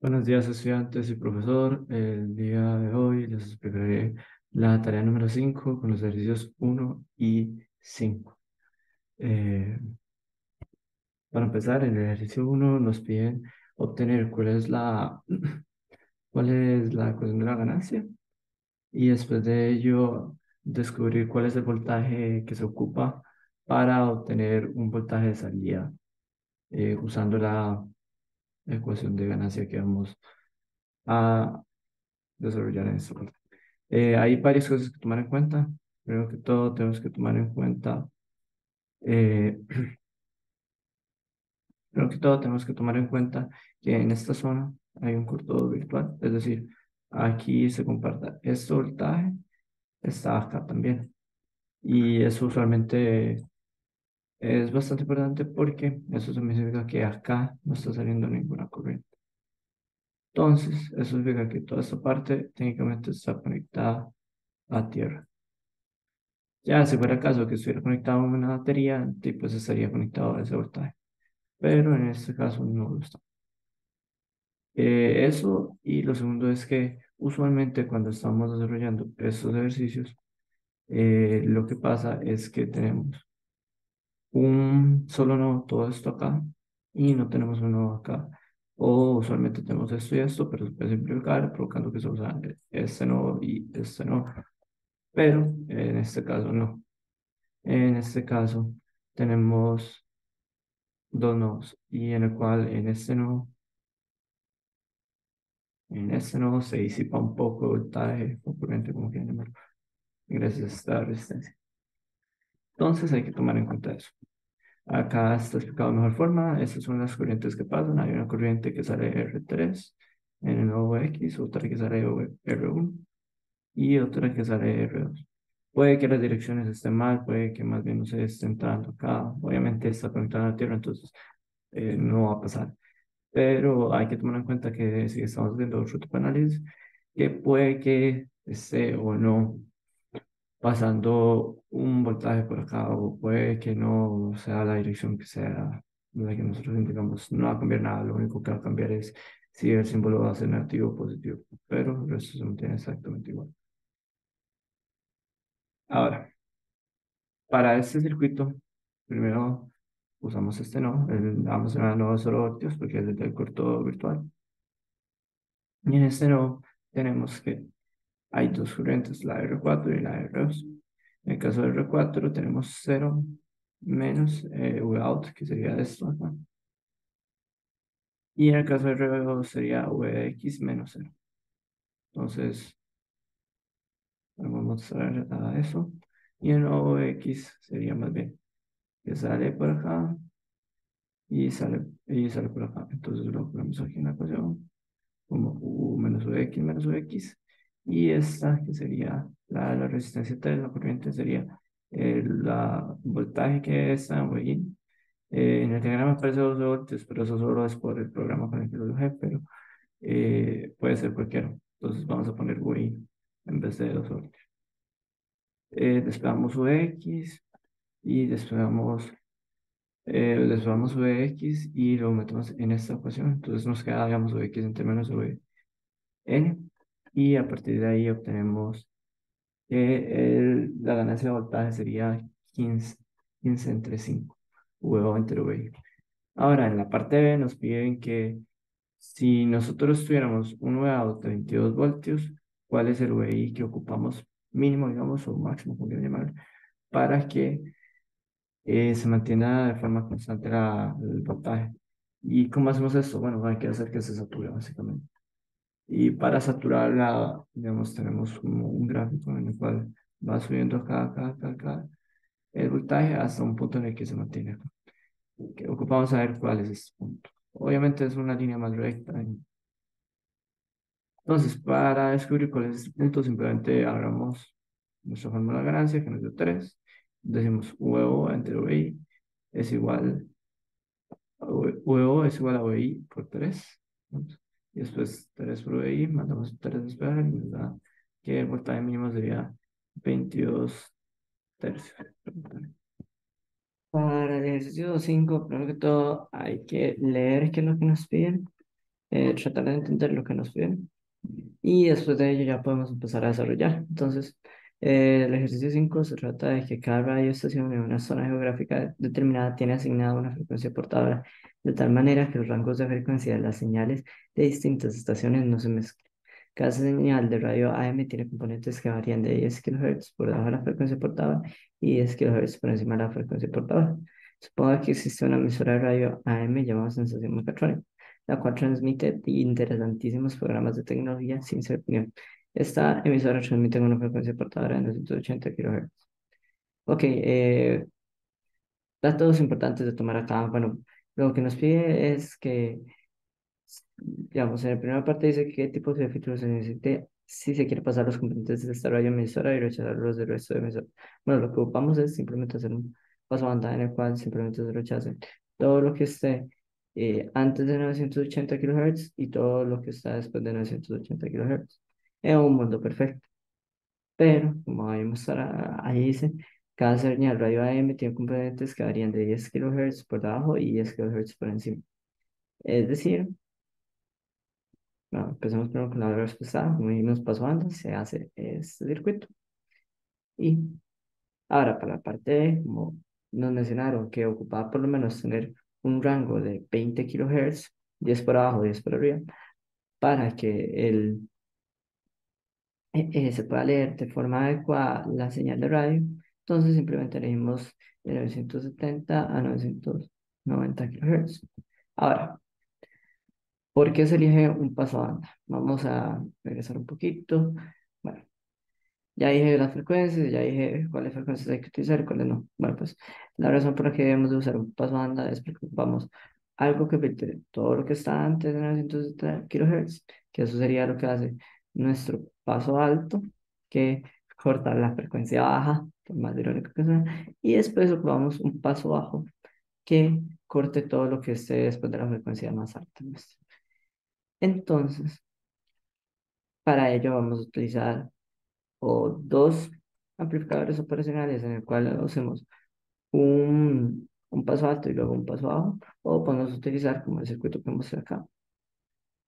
Buenos días, estudiantes y profesor. El día de hoy les explicaré la tarea número 5 con los ejercicios 1 y 5. Eh, para empezar, en el ejercicio 1 nos piden obtener cuál es la ecuación de la ganancia y después de ello descubrir cuál es el voltaje que se ocupa para obtener un voltaje de salida usando la ecuación de ganancia que vamos a desarrollar en esta parte. Hay varias cosas que tomar en cuenta. Primero que todo, tenemos que tomar en cuenta, eh, primero que todo, tenemos que tomar en cuenta que en esta zona hay un corto virtual, es decir, aquí se comparta este voltaje, está acá también. Y eso usualmente es bastante importante porque eso también significa que acá no está saliendo ninguna corriente. Entonces, eso significa que toda esta parte técnicamente está conectada a tierra. Ya, si fuera caso que estuviera conectado a una batería, pues estaría conectado a ese voltaje. Pero en este caso no lo está. Eso, y lo segundo es que usualmente cuando estamos desarrollando estos ejercicios, lo que pasa es que tenemos un solo nodo, todo esto acá, y no tenemos un nodo acá. O usualmente tenemos esto y esto, pero se puede simplificar, provocando que se usa este nodo y este nodo. Pero en este caso no. En este caso tenemos dos nodos y en el cual en este nodo se disipa un poco el voltaje o corriente, como quieran llamarlo, gracias a esta resistencia. Entonces hay que tomar en cuenta eso. Acá está explicado de mejor forma. Estas son las corrientes que pasan. Hay una corriente que sale R3 en el nodo X, otra que sale R1 y otra que sale R2. Puede que las direcciones estén mal, puede que más bien no se esté entrando acá. Obviamente está conectada a la Tierra, entonces no va a pasar. Pero hay que tomar en cuenta que si estamos viendo otro tipo de análisis, que puede que esté o no pasando un voltaje por acá, o puede que no sea la dirección que sea la que nosotros indicamos. No va a cambiar nada, lo único que va a cambiar es si el símbolo va a ser negativo o positivo, pero el resto se mantiene exactamente igual. Ahora, para este circuito, primero usamos este nodo, vamos a llamar nodo de solo voltios porque es el del corto virtual. Y en este nodo tenemos que hay dos corrientes, la R4 y la R2. En el caso de R4 tenemos 0 menos Vout, que sería esto acá. Y en el caso de R2 sería Vx menos 0. Entonces, vamos a eso. Y el nuevo X sería más bien que sale por acá y sale por acá. Entonces lo ponemos aquí en la ecuación como U menos menos UX. Y esta, que sería la resistencia de la corriente, sería la voltaje que está en Win. En el diagrama aparece 12 voltios, pero eso solo es por el programa con el que lo dibujé, pero puede ser cualquiera. Entonces vamos a poner Win en vez de 12 voltios. Desplegamos UX y desplegamos UX y lo metemos en esta ecuación. Entonces nos queda, digamos, UX entre menos N, y a partir de ahí obtenemos que la ganancia de voltaje sería 15 entre 5, V entre V. Ahora, en la parte B nos piden que si nosotros tuviéramos un VOUT de 22 voltios, ¿cuál es el VI que ocupamos mínimo, digamos, o máximo, como quieran llamar, para que se mantenga de forma constante el voltaje? ¿Y cómo hacemos esto? Bueno, hay que hacer que se sature, básicamente. Y para saturarla, digamos, tenemos como un gráfico en el cual va subiendo acá el voltaje hasta un punto en el que se mantiene acá. Que ocupamos saber cuál es este punto. Obviamente es una línea más recta. Entonces, para descubrir cuál es este punto, simplemente agarramos nuestra fórmula de ganancia, que nos dio 3. Decimos VO entre VI es igual VO es igual a VI por 3. Y después 3 por VI, mandamos 3 despejar y nos da que el voltaje mínimo sería 22 tercios. Para el ejercicio 5, primero que todo, hay que leer qué es lo que nos piden. tratar de entender lo que nos piden y después de ello ya podemos empezar a desarrollar. Entonces, el ejercicio 5 se trata de que cada radioestación en una zona geográfica determinada tiene asignada una frecuencia portadora, de tal manera que los rangos de frecuencia de las señales de distintas estaciones no se mezclen. Cada señal de radio AM tiene componentes que varían de 10 kHz por debajo de la frecuencia portadora y 10 kHz por encima de la frecuencia portadora. Suponga que existe una emisora de radio AM llamada sensación mecatrónica, la cual transmite interesantísimos programas de tecnología sin ser opinión. Esta emisora transmite en una frecuencia portadora de 280 kHz. Ok, datos importantes de tomar acá. Bueno, lo que nos pide es que, digamos, en la primera parte dice qué tipos de filtros se necesite si se quiere pasar los componentes de esta radio emisora y rechazar los del resto de emisora. Bueno, lo que ocupamos es simplemente hacer un paso banda en el cual simplemente se rechace todo lo que esté antes de 980 kHz y todo lo que está después de 980 kHz. Es un mundo perfecto. Pero, como vimos ahí dice, cada señal radio AM tiene componentes que varían de 10 kHz por debajo y 10 kHz por encima. Es decir, bueno, empezamos primero con la respuesta, como dijimos, paso banda, se hace este circuito. Y ahora, para la parte D, como nos mencionaron que ocupaba por lo menos tener un rango de 20 kHz, 10 por abajo, 10 por arriba, para que se pueda leer de forma adecuada la señal de radio. Entonces simplemente elegimos de 970 a 990 kHz. Ahora, ¿por qué se elige un paso banda? Vamos a regresar un poquito. Bueno, ya dije las frecuencias, ya dije cuáles frecuencias hay que utilizar y cuáles no. Bueno, pues la razón por la que debemos de usar un paso banda es porque ocupamos algo que filtre todo lo que está antes de 970 kHz, que eso sería lo que hace nuestro paso alto, que corta la frecuencia baja, por más irónico que sea, y después ocupamos un paso bajo que corte todo lo que esté después de la frecuencia más alta nuestra. Entonces, para ello vamos a utilizar o dos amplificadores operacionales en el cual hacemos un paso alto y luego un paso bajo, o podemos utilizar como el circuito que mostré acá,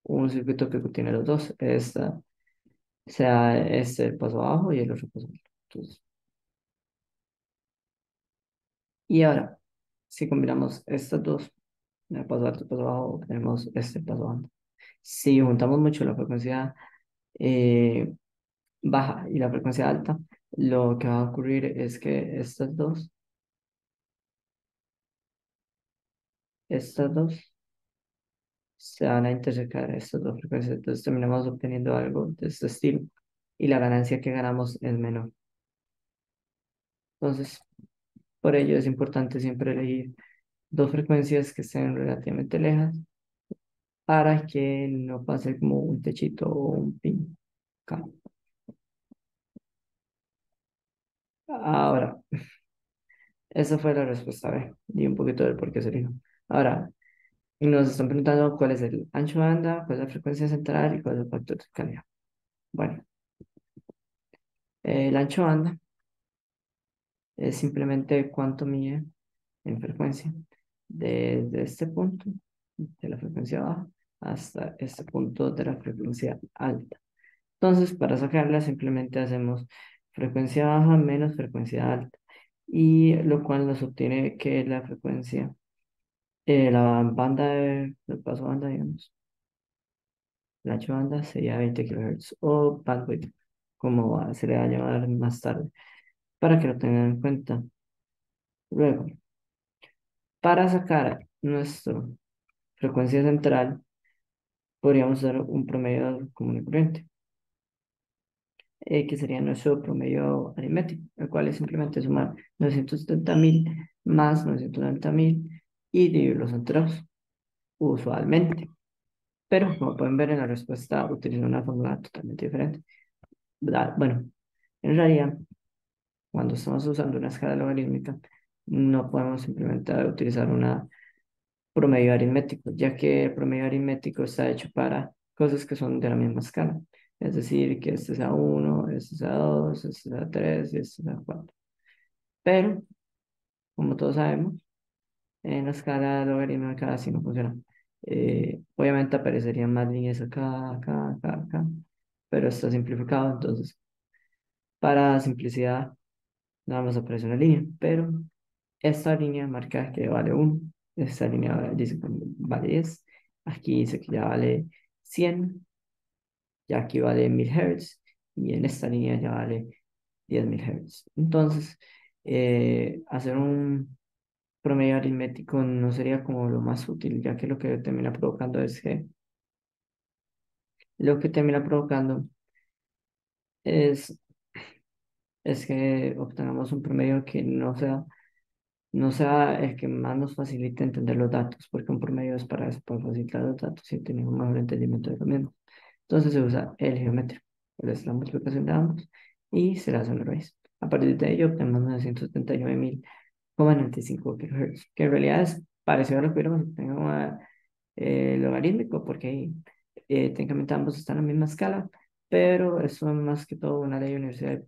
un circuito que contiene los dos, sea este el paso bajo y el otro paso alto. Entonces, y ahora, si combinamos estas dos, el paso alto y el paso bajo, obtenemos este paso alto. Si juntamos mucho la frecuencia eh, baja y la frecuencia alta, lo que va a ocurrir es que estas dos se van a intersecar estas dos frecuencias, entonces terminamos obteniendo algo de este estilo y la ganancia que ganamos es menor. Entonces, por ello es importante siempre elegir dos frecuencias que estén relativamente lejas para que no pase como un techito o un pin acá. Ahora, esa fue la respuesta B y un poquito del por qué se eligió. Ahora, nos están preguntando cuál es el ancho de banda, cuál es la frecuencia central y cuál es el factor de calidad. Bueno, el ancho de banda es simplemente cuánto mide en frecuencia desde este punto de la frecuencia baja hasta este punto de la frecuencia alta. Entonces, para sacarla simplemente hacemos frecuencia baja menos frecuencia alta y lo cual nos obtiene que la frecuencia, la banda del paso banda, digamos, la ancho banda sería 20 kHz o bandwidth, como se le va a llamar más tarde, para que lo tengan en cuenta. Luego, para sacar nuestra frecuencia central, podríamos usar un promedio común y corriente, que sería nuestro promedio aritmético, el cual es simplemente sumar 970.000 más 990.000 y dividirlos entre dos, usualmente. Pero como pueden ver en la respuesta, utilizo una fórmula totalmente diferente. Bueno, en realidad, cuando estamos usando una escala logarítmica, no podemos simplemente utilizar una promedio aritmético, ya que el promedio aritmético está hecho para cosas que son de la misma escala. Es decir, que este sea 1, este sea 2, este sea 3 y este sea 4. Pero, como todos sabemos, en la escala logarítmica así no funciona. Obviamente aparecerían más líneas acá, acá, acá, acá, pero está simplificado, entonces para simplicidad nada más aparece una línea, pero esta línea marca que vale 1, esta línea dice que vale 10, aquí dice que ya vale 100, ya aquí vale 1000 Hz, y en esta línea ya vale 10.000 Hz. Entonces, hacer un promedio aritmético no sería como lo más útil, ya que lo que termina provocando es, es que obtengamos un promedio que no sea el que más nos facilite entender los datos, porque un promedio es para eso, para facilitar los datos y tener un mejor entendimiento de los mismos. Entonces se usa el geométrico, que es la multiplicación de ambos, y se le hace una raíz. A partir de ello obtenemos 979.095 kHz, que en realidad es parecido a lo que hubiéramos obtenido logarítmico, porque técnicamente ambos están en la misma escala, pero eso es más que todo una ley universal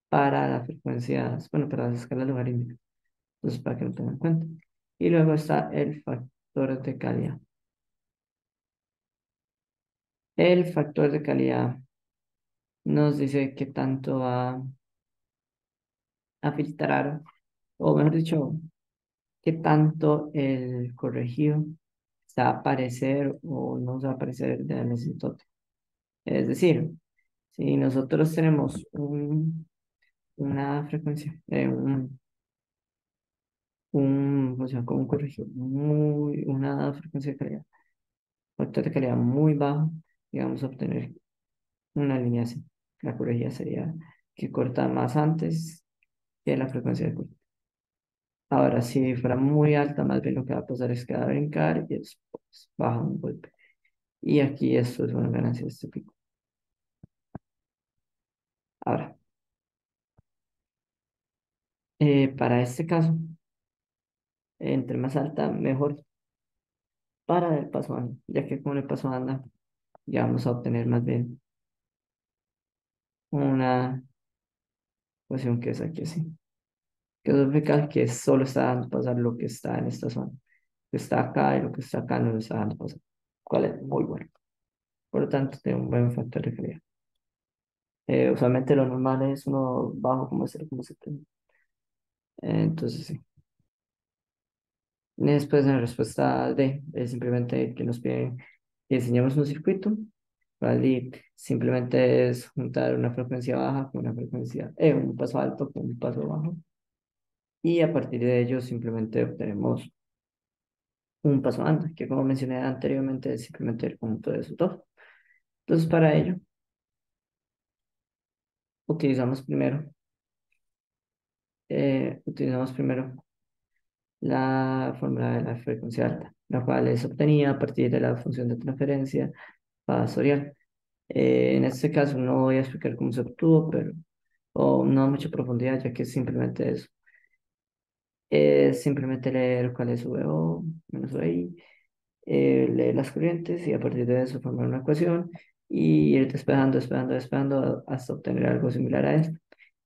para las frecuencias, bueno, para las escalas logarítmicas. Entonces, para que lo tengan en cuenta. Y luego está el factor de calidad. El factor de calidad nos dice qué tanto va a filtrar, o mejor dicho, qué tanto el corregido se va a aparecer o no se va a aparecer de la anisótope. Es decir, si nosotros tenemos una frecuencia, o sea, como un corregido, una frecuencia de calidad, factor de calidad muy bajo, y vamos a obtener una línea así. La corregida sería que corta más antes que la frecuencia de corte. Ahora, si fuera muy alta, más bien lo que va a pasar es que va a brincar y después baja un golpe. Y aquí esto es una ganancia de este pico. Ahora, para este caso, entre más alta, mejor para el paso banda, ya que con el paso banda ya vamos a obtener más bien una ecuación que es aquí así. Que significa que solo está dando pasar lo que está en esta zona. Lo que está acá y lo que está acá no lo está dando pasar. Cual es muy bueno. Por lo tanto, tiene un buen factor de calidad. Usualmente lo normal es uno bajo como 0,70. Entonces, sí. Después, en respuesta D, es simplemente que nos piden que diseñemos un circuito, ¿vale? Y simplemente es juntar una frecuencia baja con una frecuencia, un paso alto con un paso bajo. Y a partir de ello, simplemente obtenemos un paso banda, que como mencioné anteriormente, es simplemente el conjunto de esos dos. Entonces, para ello, utilizamos primero, utilizamos primero la fórmula de la frecuencia alta, la cual es obtenida a partir de la función de transferencia fasorial. En este caso no voy a explicar cómo se obtuvo, pero o no a mucha profundidad, ya que simplemente es simplemente leer cuál es VO menos VI, leer las corrientes y a partir de eso formar una ecuación y ir despejando, despejando, despejando hasta obtener algo similar a esto.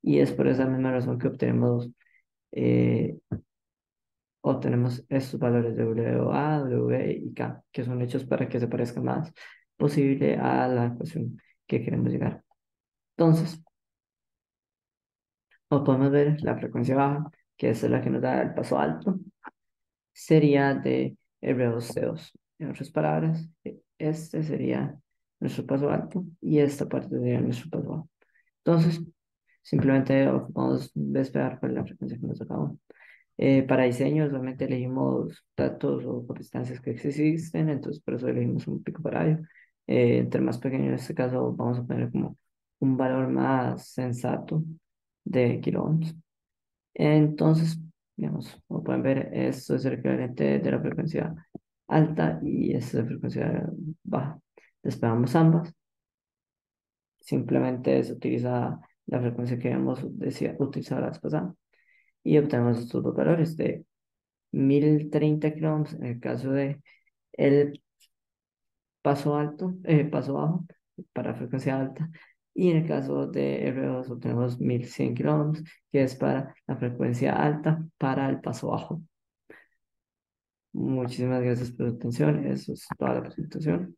Y es por esa misma razón que eh, obtenemos estos valores de WA, W y K, que son hechos para que se parezca más posible a la ecuación que queremos llegar. Entonces, o podemos ver la frecuencia baja, que es la que nos da el paso alto, sería de R2C2. En otras palabras, este sería nuestro paso alto y esta parte sería nuestro paso bajo. Entonces, simplemente vamos a despegar cuál es la frecuencia que nos acabamos. Para diseño, solamente elegimos datos o distancias que existen, entonces por eso elegimos un pico para ello. Entre más pequeño en este caso, vamos a poner como un valor más sensato de kiloohms. Entonces, digamos, como pueden ver, esto es el equivalente de la frecuencia alta y esta es la frecuencia baja. Despegamos ambas, simplemente se utiliza la frecuencia que hemos utilizado la vez pasada y obtenemos estos dos valores de 1030 kiloohms en el caso de el paso alto, paso bajo para frecuencia alta, y en el caso de R2 obtenemos 1100 kiloohms, que es para la frecuencia alta para el paso bajo. Muchísimas gracias por tu atención. Eso es toda la presentación.